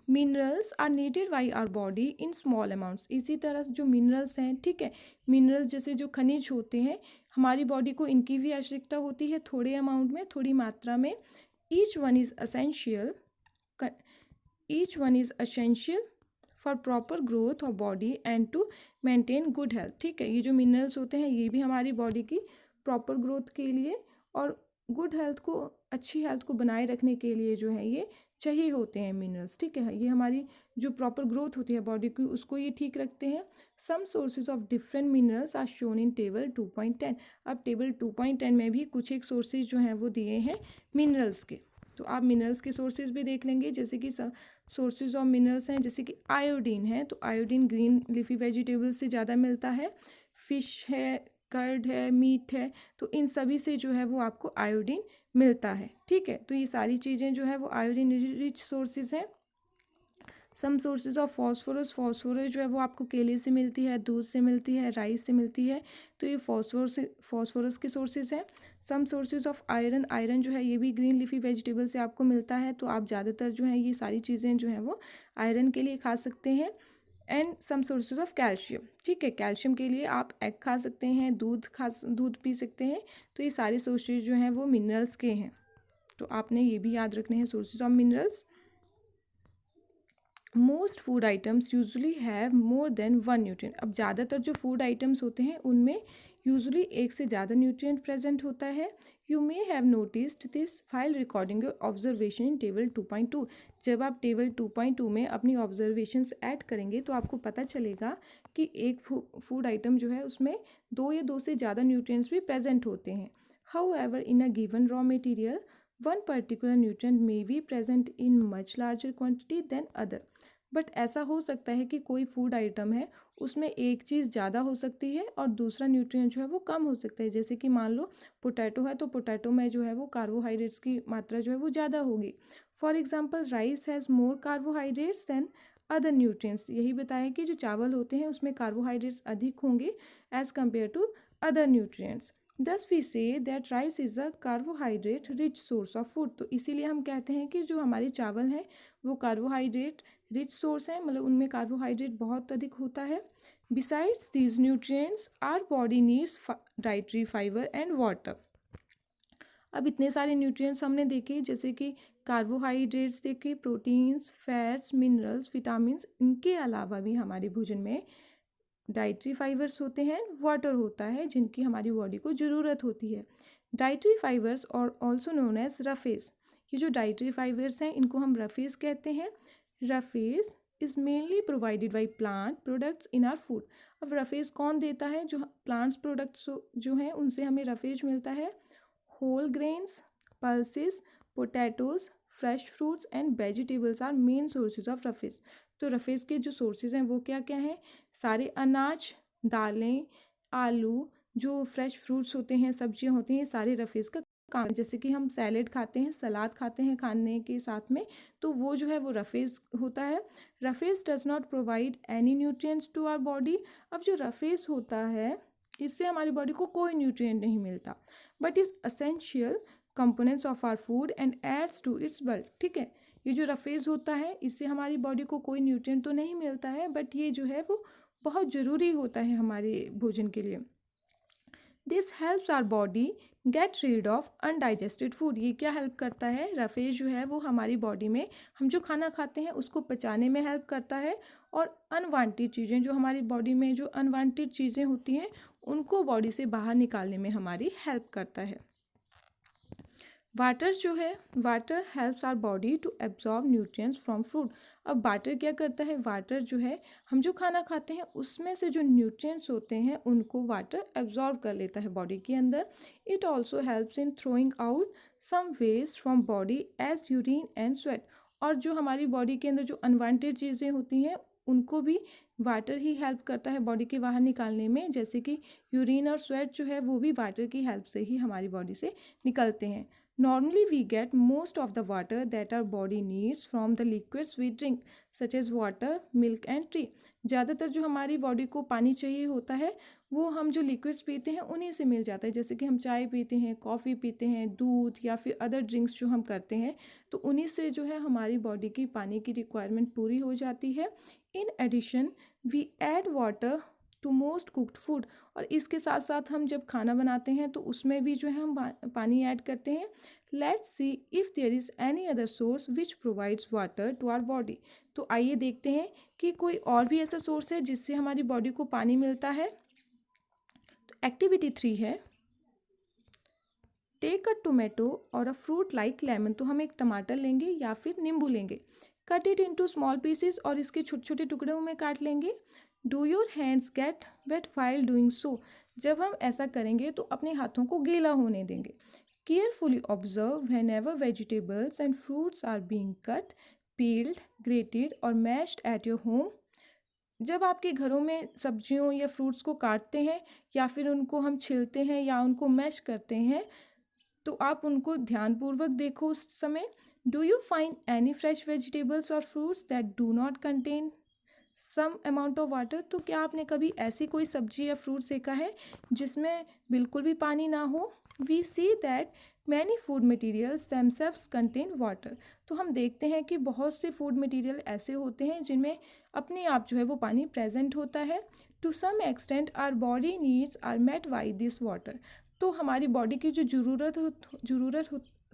Minerals are needed by our body in small amounts. इसी तरह जो मिनरल्स हैं, ठीक है, मिनरल्स जैसे जो खनिज होते हैं, हमारी बॉडी को इनकी भी आवश्यकता होती है, थोड़े अमाउंट में, थोड़ी मात्रा में। Each one is essential for proper growth of body and to maintain good health. ठीक है, ये जो मिनरल्स होते हैं ये भी हमारी बॉडी की प्रॉपर ग्रोथ के लिए और गुड हेल्थ को, अच्छी हेल्थ को बनाए रखने के लिए जो है ये चाहिए होते हैं मिनरल्स। ठीक है, ये हमारी जो प्रॉपर ग्रोथ होती है बॉडी की उसको ये ठीक रखते हैं। Some sources of different minerals are shown in table 2.10। अब टेबल 2.10 में भी कुछ एक सोर्सेज जो हैं वो दिए हैं मिनरल्स के। तो आप मिनरल्स के सोर्सेज भी देख लेंगे, जैसे कि सोर्सेज ऑफ मिनरल्स हैं, जैसे कि आयोडीन है, तो आयोडीन ग्रीन लीफी वेजिटेबल्स से ज़्यादा मिलता है। फिश है, कर्ड है, मीट है, तो इन सभी से जो है वो आपको आयोडीन मिलता है। ठीक है, तो ये सारी चीज़ें जो है वो आयोडीन रिच सोर्सेज हैं। Some sources of phosphorus, phosphorus जो है वो आपको केले से मिलती है, दूध से मिलती है, राइस से मिलती है, तो ये फॉस्फोरस के सोर्सेज हैं। Some sources of iron, iron जो है ये भी ग्रीन लीफी वेजिटेबल से आपको मिलता है, तो आप ज़्यादातर जो है ये सारी चीज़ें जो हैं वो आयरन के लिए खा सकते हैं। And some sources of calcium, ठीक है, कैल्शियम के लिए आप एग खा सकते हैं, दूध पी सकते हैं। तो ये सारे सोर्सेज जो हैं वो मिनरल्स के हैं, तो आपने ये भी याद रखने हैं sources of minerals. Most food items usually have more than one nutrient. अब ज़्यादातर जो फूड आइटम्स होते हैं उनमें यूजुअली एक से ज़्यादा न्यूट्रिएंट प्रेजेंट होता है। You may have noticed this file recording your observation in table 2.2। जब आप टेबल 2.2 में अपनी ऑब्जर्वेशंस ऐड करेंगे तो आपको पता चलेगा कि एक फूड आइटम जो है उसमें दो या दो से ज़्यादा न्यूट्रिएंट्स भी प्रेजेंट होते हैं। However in a given raw material one particular nutrient may be present in much larger quantity than other. But ऐसा हो सकता है कि कोई फूड आइटम है उसमें एक चीज़ ज़्यादा हो सकती है और दूसरा न्यूट्रिएंट जो है वो कम हो सकता है। जैसे कि मान लो पोटैटो है, तो पोटैटो में जो है वो कार्बोहाइड्रेट्स की मात्रा जो है वो ज़्यादा होगी। For example rice has more carbohydrates than other nutrients. यही बताया कि जो चावल होते हैं उसमें कार्बोहाइड्रेट्स अधिक होंगे as compare to other nutrients. Thus we say that rice is a carbohydrate rich source of food. तो इसीलिए हम कहते हैं कि जो हमारे चावल हैं वो कार्बोहाइड्रेट रिच सोर्स है, मतलब उनमें कार्बोहाइड्रेट बहुत अधिक होता है। Besides these nutrients our body needs dietary fibre and water. अब इतने सारे न्यूट्रिएंट्स हमने देखे, जैसे कि कार्बोहाइड्रेट्स देखे, प्रोटीन्स, फैट्स, मिनरल्स, विटामिन्स। इनके अलावा भी हमारे भोजन में डाइटरी फाइबर्स होते हैं, वाटर होता है, जिनकी हमारी बॉडी को ज़रूरत होती है। डाइटरी फाइबर्स और ऑल्सो नोन एज रफेज। ये जो डाइटरी फाइबर्स हैं इनको हम रफेज कहते हैं। Roughage is mainly provided by plant products in our food. अब रफेज कौन देता है? जो प्लांट्स प्रोडक्ट्स जो हैं उनसे हमें रफेज मिलता है। Whole grains, pulses, potatoes, fresh fruits and vegetables are main sources of roughage. तो रफेज के जो सोर्सेज हैं वो क्या क्या हैं? सारे अनाज, दालें, आलू, जो फ्रेश फ्रूट्स होते हैं, सब्जियां होती हैं, ये सारे रफेज का जैसे कि हम सैलेड खाते हैं, सलाद खाते हैं खाने के साथ में, तो वो जो है वो रफेज होता है। Roughage does not provide any nutrients to our body. अब जो रफेज होता है इससे हमारी बॉडी को कोई न्यूट्रिएंट नहीं मिलता, but is essential components of our food and adds to its bulk. ठीक है, ये जो रफेज होता है इससे हमारी बॉडी को कोई न्यूट्रिएंट तो नहीं मिलता है, बट ये जो है वो बहुत ज़रूरी होता है हमारे भोजन के लिए। This helps our body get rid of undigested food. ये क्या हेल्प करता है? रफेज जो है वो हमारी बॉडी में हम जो खाना खाते हैं उसको पचाने में हेल्प करता है, और अनवांटेड चीज़ें जो हमारी बॉडी में जो अनवांटेड चीज़ें होती हैं उनको बॉडी से बाहर निकालने में हमारी हेल्प करता है। वाटर जो है, water helps our body to absorb nutrients from food. अब वाटर क्या करता है? वाटर जो है हम जो खाना खाते हैं उसमें से जो न्यूट्रिएंट्स होते हैं उनको वाटर एब्जॉर्ब कर लेता है बॉडी के अंदर। It also helps in throwing out some waste from body as urine and sweat. और जो हमारी बॉडी के अंदर जो अनवांटेड चीज़ें होती हैं उनको भी वाटर ही हेल्प करता है बॉडी के बाहर निकालने में, जैसे कि यूरिन और स्वेट जो है वो भी वाटर की हेल्प से ही हमारी बॉडी से निकलते हैं। Normally, we get most of the water that our body needs from the liquids we drink, such as water, milk and tea. ज़्यादातर जो हमारी बॉडी को पानी चाहिए होता है वो हम जो लिक्विड्स पीते हैं उन्हीं से मिल जाता है, जैसे कि हम चाय पीते हैं, कॉफ़ी पीते हैं, दूध या फिर अदर ड्रिंक्स जो हम करते हैं, तो उन्हीं से जो है हमारी बॉडी की पानी की रिक्वायरमेंट पूरी हो जाती है। In addition we add water to most cooked food. और इसके साथ साथ हम जब खाना बनाते हैं तो उसमें भी जो है हम पानी ऐड करते हैं। Let's see if there is any other source which provides water to our body. तो आइए देखते हैं कि कोई और भी ऐसा सोर्स है जिससे हमारी बॉडी को पानी मिलता है। तो एक्टिविटी 3 है, टेक अ टोमेटो और अ फ्रूट लाइक लेमन। तो हम एक टमाटर लेंगे या फिर नींबू लेंगे, cut it into small pieces और इसके छोटे छोटे टुकड़ों में काट लेंगे। Do your hands get wet while doing so. जब हम ऐसा करेंगे तो अपने हाथों को गीला होने देंगे। Carefully observe whenever vegetables and fruits are being cut, peeled, grated और मैश्ड एट योर होम। जब आपके घरों में सब्जियों या फ्रूट्स को काटते हैं या फिर उनको हम छिलते हैं या उनको मैश करते हैं तो आप उनको ध्यानपूर्वक देखो उस समय। Do you find any fresh vegetables or fruits that do not contain some amount of water. तो क्या आपने कभी ऐसी कोई सब्जी या फ्रूट देखा है जिसमें बिल्कुल भी पानी ना हो? We see that many food materials themselves contain water. तो हम देखते हैं कि बहुत से फूड मटेरियल ऐसे होते हैं जिनमें अपने आप जो है वो पानी प्रेजेंट होता है। To some extent our body needs are met by this water. तो हमारी बॉडी की जो ज़रूरत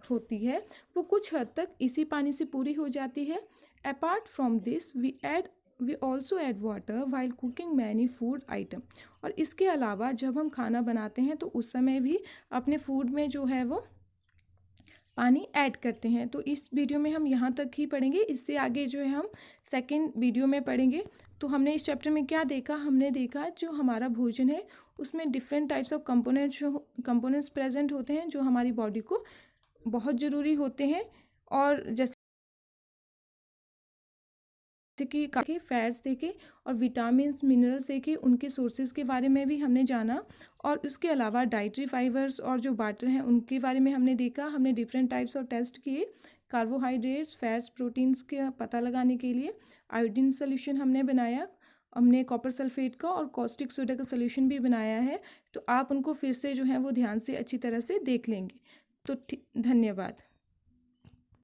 होती है वो कुछ हद तक इसी पानी से पूरी हो जाती है। Apart from this we also add water while cooking many food item. और इसके अलावा जब हम खाना बनाते हैं तो उस समय भी अपने फूड में जो है वो पानी ऐड करते हैं। तो इस वीडियो में हम यहाँ तक ही पढ़ेंगे, इससे आगे जो है हम सेकंड वीडियो में पढ़ेंगे। तो हमने इस चैप्टर में क्या देखा? हमने देखा जो हमारा भोजन है उसमें different types of components present होते हैं जो हमारी बॉडी को बहुत ज़रूरी होते हैं। और जैसे कि काफ़ी फैट्स देखे और विटामिन्स मिनरल्स देखे, उनके सोर्सेज के बारे में भी हमने जाना। और उसके अलावा डाइटरी फाइबर्स और जो वाटर हैं उनके बारे में हमने देखा। हमने डिफरेंट टाइप्स ऑफ टेस्ट किए, कार्बोहाइड्रेट्स, फैट्स, प्रोटीन्स का पता लगाने के लिए आयोडीन सोल्यूशन हमने बनाया, हमने कॉपर सल्फेट का और कॉस्टिक सोडा का सोल्यूशन भी बनाया है। तो आप उनको फिर से जो है वो ध्यान से अच्छी तरह से देख लेंगे। तो धन्यवाद।